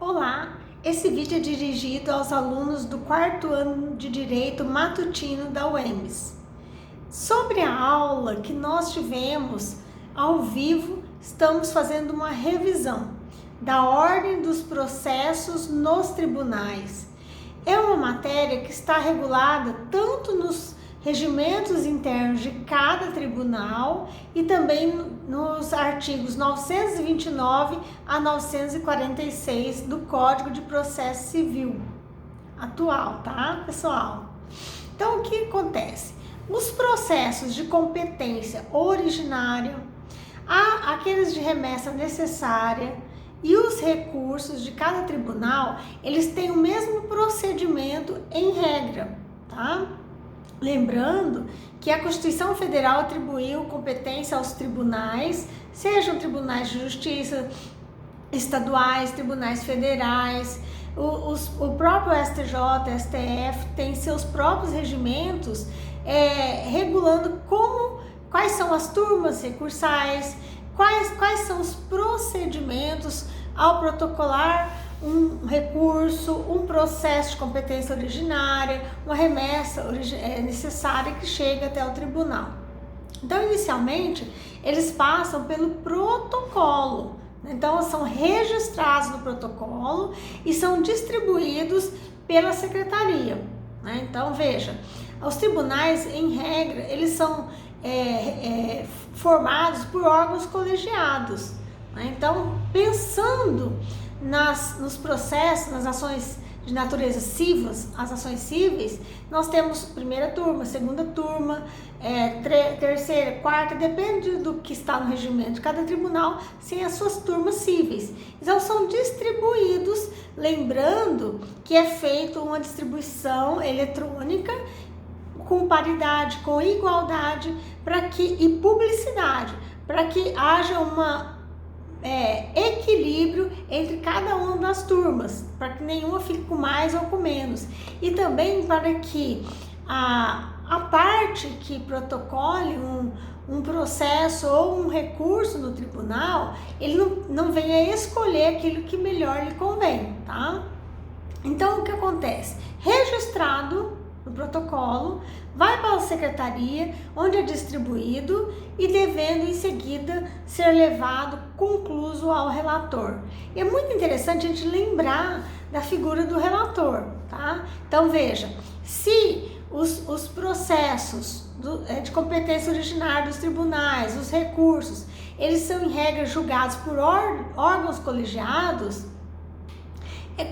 Olá, esse vídeo é dirigido aos alunos do quarto ano de Direito Matutino da UEMS. Sobre a aula que nós tivemos ao vivo, estamos fazendo uma revisão da ordem dos processos nos tribunais. É uma matéria que está regulada tanto nos regimentos internos de cada tribunal e também nos artigos 929 a 946 do Código de Processo Civil atual, tá, pessoal? Então, o que acontece? Os processos de competência originária, aqueles de remessa necessária e os recursos de cada tribunal, eles têm o mesmo procedimento em regra, tá? Lembrando que a Constituição Federal atribuiu competência aos tribunais, sejam tribunais de justiça estaduais, tribunais federais, o próprio STJ, STF tem seus próprios regimentos regulando quais são as turmas recursais, quais são os procedimentos ao protocolar um recurso, um processo de competência originária, uma remessa necessária que chega até o tribunal. Então, inicialmente, eles passam pelo protocolo. Então, são registrados no protocolo e são distribuídos pela secretaria. Então, veja, os tribunais, em regra, eles são formados por órgãos colegiados. Então, pensando nos processos, nas ações de natureza civil, as ações cíveis, nós temos primeira turma, segunda turma, terceira, quarta, depende do que está no regimento de cada tribunal, sem as suas turmas cíveis. Então, são distribuídos, lembrando que é feita uma distribuição eletrônica com paridade, com igualdade e publicidade, para que haja equilíbrio entre cada uma das turmas, para que nenhuma fique com mais ou com menos, e também para que a parte que protocole um processo ou um recurso no tribunal, ele não venha escolher aquilo que melhor lhe convém, tá? Então, o que acontece? Registrado no protocolo, vai para a secretaria, onde é distribuído e devendo em seguida ser levado concluso ao relator. E é muito interessante a gente lembrar da figura do relator, tá? Então, veja, se os processos de competência originária dos tribunais, os recursos, eles são em regra julgados por órgãos colegiados,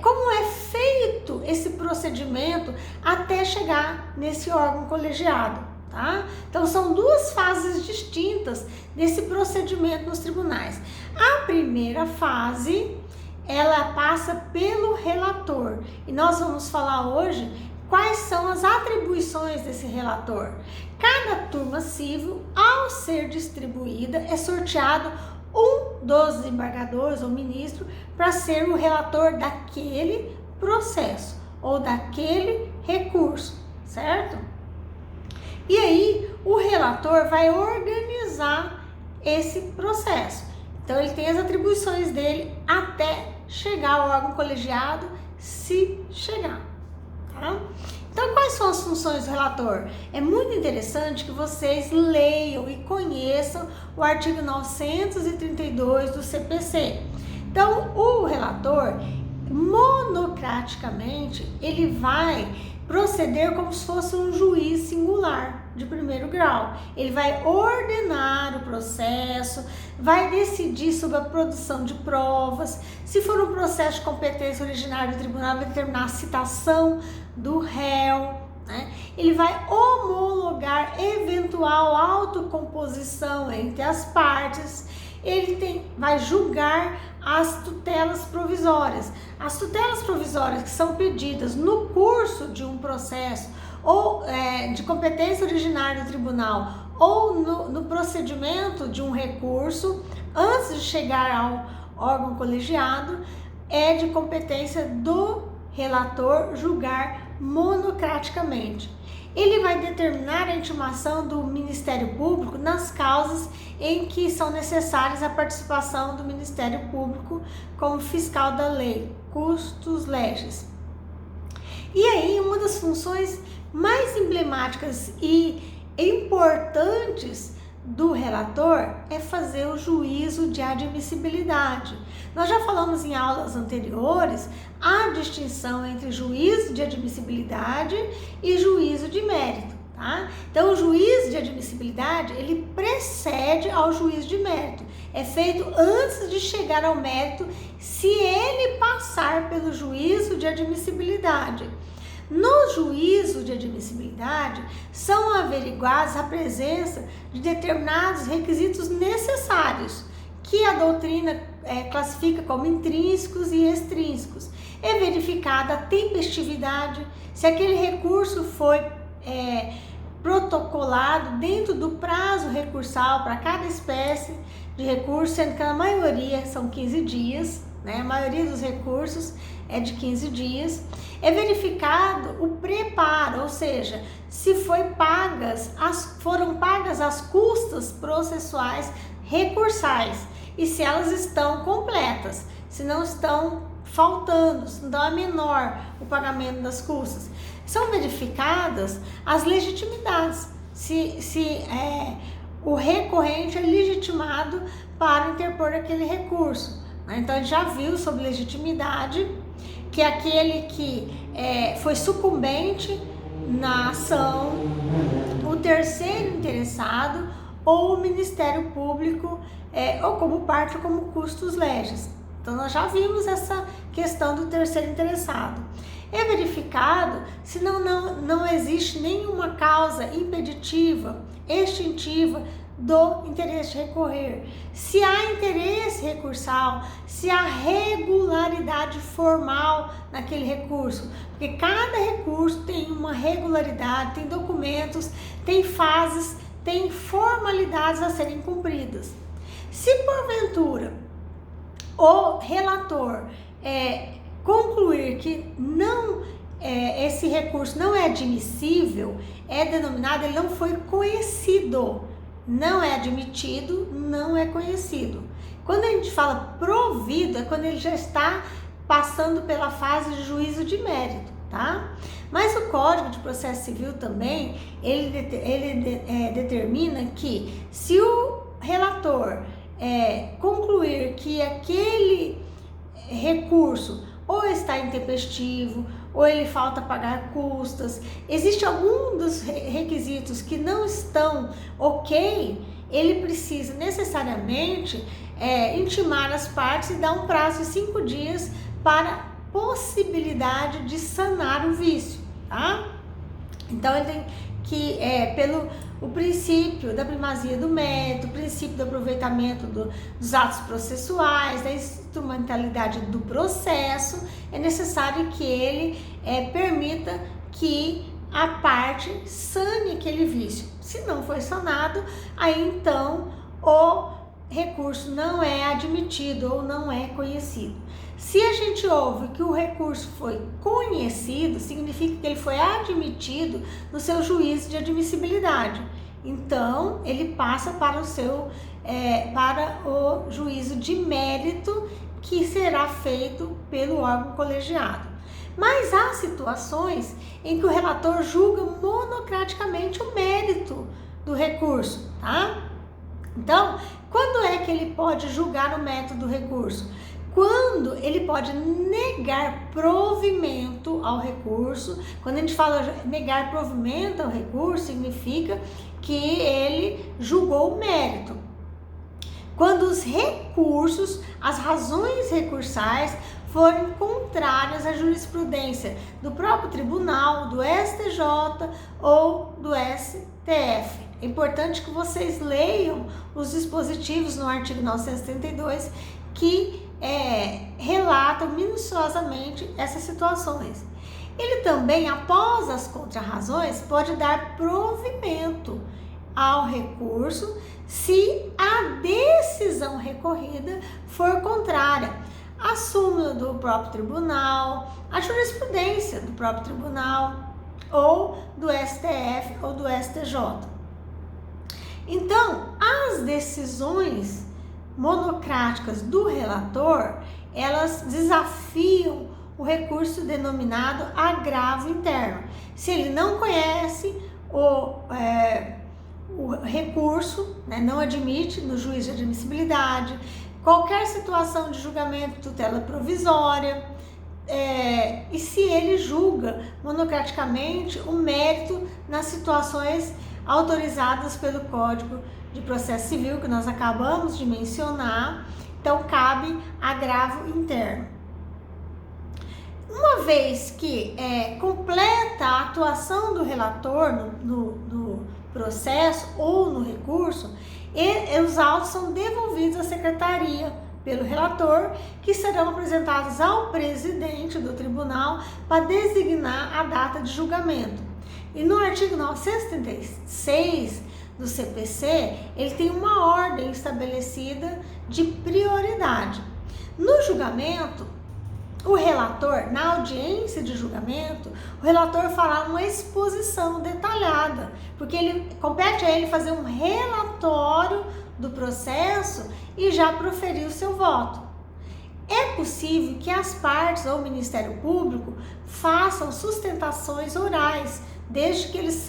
como é feito esse procedimento até chegar nesse órgão colegiado, tá? Então, são duas fases distintas desse procedimento nos tribunais. A primeira fase, ela passa pelo relator, e nós vamos falar hoje quais são as atribuições desse relator. Cada turma civil, ao ser distribuída, é sorteado um dos desembargadores ou ministro para ser o relator daquele processo ou daquele recurso, certo? E aí o relator vai organizar esse processo. Então, ele tem as atribuições dele até chegar ao órgão colegiado, se chegar, tá? Então, quais são as funções do relator? É muito interessante que vocês leiam e conheçam o artigo 932 do CPC. Então, o relator, monocraticamente, ele vai proceder como se fosse um juiz singular de primeiro grau. Ele vai ordenar o processo, vai decidir sobre a produção de provas. Se for um processo de competência originária do tribunal, vai determinar a citação do réu, né? Ele vai homologar eventual autocomposição entre as partes. Ele vai julgar as tutelas provisórias. As tutelas provisórias que são pedidas no curso de um processo ou de competência originária do tribunal ou no procedimento de um recurso, antes de chegar ao órgão colegiado, é de competência do relator julgar monocraticamente. Ele vai determinar a intimação do Ministério Público nas causas em que são necessárias a participação do Ministério Público como fiscal da lei, custos legis. E aí, uma das funções mais emblemáticas e importantes do relator é fazer o juízo de admissibilidade. Nós já falamos em aulas anteriores a distinção entre juízo de admissibilidade e juízo de mérito, tá? Então, o juízo de admissibilidade, ele precede ao juízo de mérito. É feito antes de chegar ao mérito, se ele passar pelo juízo de admissibilidade. No juízo de admissibilidade, são averiguados a presença de determinados requisitos necessários, que a doutrina classifica como intrínsecos e extrínsecos. É verificada a tempestividade, se aquele recurso foi protocolado dentro do prazo recursal para cada espécie de recurso, sendo que a maioria são 15 dias, né? A maioria dos recursos é de 15 dias. É verificado o preparo, ou seja, se foram pagas as custas processuais recursais e se elas estão completas, se não estão faltando, se não é menor o pagamento das custas. São verificadas as legitimidades, se o recorrente é legitimado para interpor aquele recurso. Então, a gente já viu sobre legitimidade, que é aquele que foi sucumbente na ação, o terceiro interessado ou o Ministério Público, ou como parte ou como custos legis. Então, nós já vimos essa questão do terceiro interessado. É verificado se não existe nenhuma causa impeditiva, extintiva do interesse de recorrer. Se há interesse recursal, se há regularidade formal naquele recurso, porque cada recurso tem uma regularidade, tem documentos, tem fases, tem formalidades a serem cumpridas. Se porventura o relator concluir que esse recurso não é admissível, é denominado, ele não foi conhecido. Não é admitido, não é conhecido. Quando a gente fala provido, é quando ele já está passando pela fase de juízo de mérito, tá? Mas o Código de Processo Civil também, ele determina que se o relator concluir que aquele recurso ou está intempestivo, ou ele falta pagar custas, existe algum dos requisitos que não estão ok, ele precisa necessariamente intimar as partes e dar um prazo de 5 dias para possibilidade de sanar o vício, tá? Então, ele tem que, o princípio da primazia do mérito, o princípio do aproveitamento dos atos processuais, da instrumentalidade do processo, é necessário que ele permita que a parte sane aquele vício. Se não foi sanado, aí então o recurso não é admitido ou não é conhecido. Se a gente ouve que o recurso foi conhecido, significa que ele foi admitido no seu juízo de admissibilidade. Então, ele passa para o juízo de mérito, que será feito pelo órgão colegiado. Mas há situações em que o relator julga monocraticamente o mérito do recurso, tá? Então, quando é que ele pode julgar o mérito do recurso? Quando ele pode negar provimento ao recurso. Quando a gente fala negar provimento ao recurso, significa que ele julgou o mérito. Quando os recursos, as razões recursais forem contrárias à jurisprudência do próprio tribunal, do STJ ou do STF. É importante que vocês leiam os dispositivos no artigo 932 que relatam minuciosamente essas situações. Ele também, após as contrarrazões, pode dar provimento ao recurso se a decisão recorrida for contrária a súmula do próprio tribunal, a jurisprudência do próprio tribunal, ou do STF ou do STJ. Então, as decisões monocráticas do relator, elas desafiam o recurso denominado agravo interno. Se ele não conhece o recurso, né, não admite no juízo de admissibilidade, qualquer situação de julgamento de tutela provisória, e se ele julga monocraticamente o mérito nas situações autorizadas pelo Código de Processo Civil, que nós acabamos de mencionar, então cabe agravo interno. Uma vez que completa a atuação do relator no processo ou no recurso, os autos são devolvidos à secretaria pelo relator, que serão apresentados ao presidente do tribunal para designar a data de julgamento. E no artigo 936 do CPC, ele tem uma ordem estabelecida de prioridade. No julgamento, o relator, na audiência de julgamento, o relator fará uma exposição detalhada, porque compete a ele fazer um relatório do processo e já proferir o seu voto. É possível que as partes ou o Ministério Público façam sustentações orais, desde que eles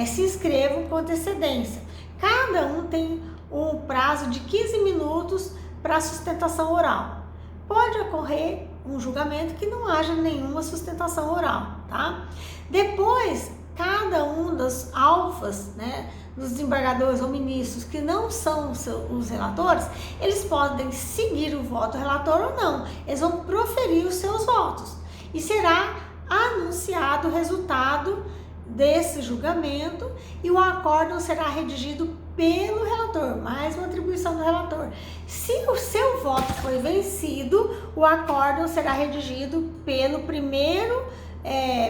se inscrevam com antecedência. Cada um tem um prazo de 15 minutos para sustentação oral. Pode ocorrer um julgamento que não haja nenhuma sustentação oral, tá? Depois, cada um dos alfas, né, dos desembargadores ou ministros que não são os relatores, eles podem seguir o voto do relator ou não. Eles vão proferir os seus votos e será anunciado o resultado desse julgamento e o acórdão será redigido pelo relator, mais uma atribuição do relator. Se o seu voto foi vencido, o acórdão será redigido pelo primeiro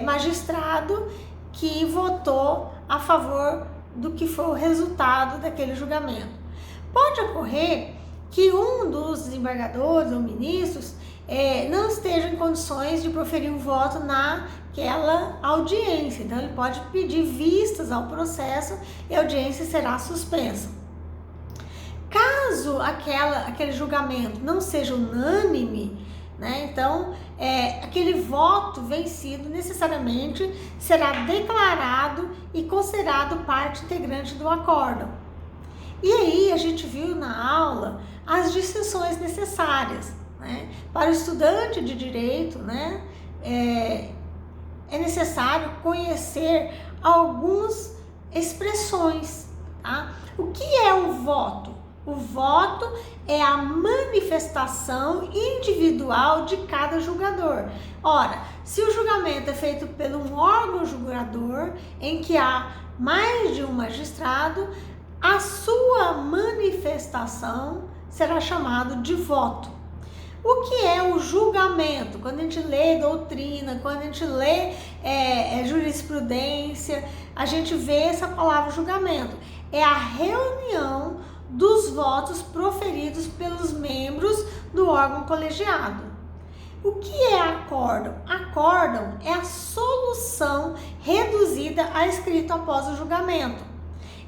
magistrado que votou a favor do que foi o resultado daquele julgamento. Pode ocorrer que um dos desembargadores ou ministros não esteja em condições de proferir o voto naquela audiência, então ele pode pedir vistas ao processo e a audiência será suspensa. Caso aquele julgamento não seja unânime, né, então aquele voto vencido necessariamente será declarado e considerado parte integrante do acórdão. E aí a gente viu na aula as distinções necessárias, né? Para o estudante de direito, né, é necessário conhecer algumas expressões, tá? O que é o voto? O voto é a manifestação individual de cada julgador. Ora, se o julgamento é feito por um órgão julgador, em que há mais de um magistrado, a sua manifestação será chamado de voto. O que é o julgamento? Quando a gente lê doutrina, quando a gente lê jurisprudência, a gente vê essa palavra julgamento. É a reunião dos votos proferidos pelos membros do órgão colegiado. O que é acórdão? Acórdão é a solução reduzida a escrito após o julgamento.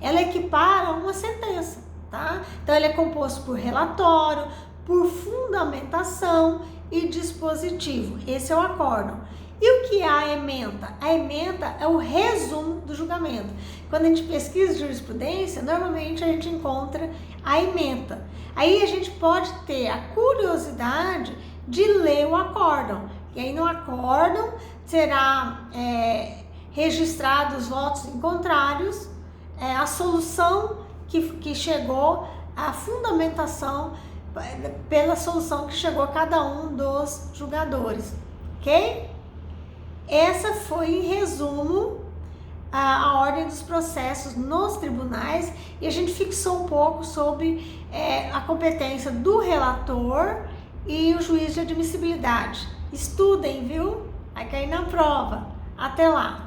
Ela equipara uma sentença, tá? Então ele é composto por relatório, por fundamentação e dispositivo. Esse é o acórdão. E o que é a ementa? A ementa é o resumo do julgamento. Quando a gente pesquisa jurisprudência, normalmente a gente encontra a ementa. Aí a gente pode ter a curiosidade de ler o acórdão. E aí no acórdão será registrado os votos em contrários, a solução que chegou, a fundamentação pela solução que chegou a cada um dos julgadores, ok? Essa foi, em resumo, a ordem dos processos nos tribunais e a gente fixou um pouco sobre a competência do relator e o juiz de admissibilidade. Estudem, viu? Vai cair na prova. Até lá!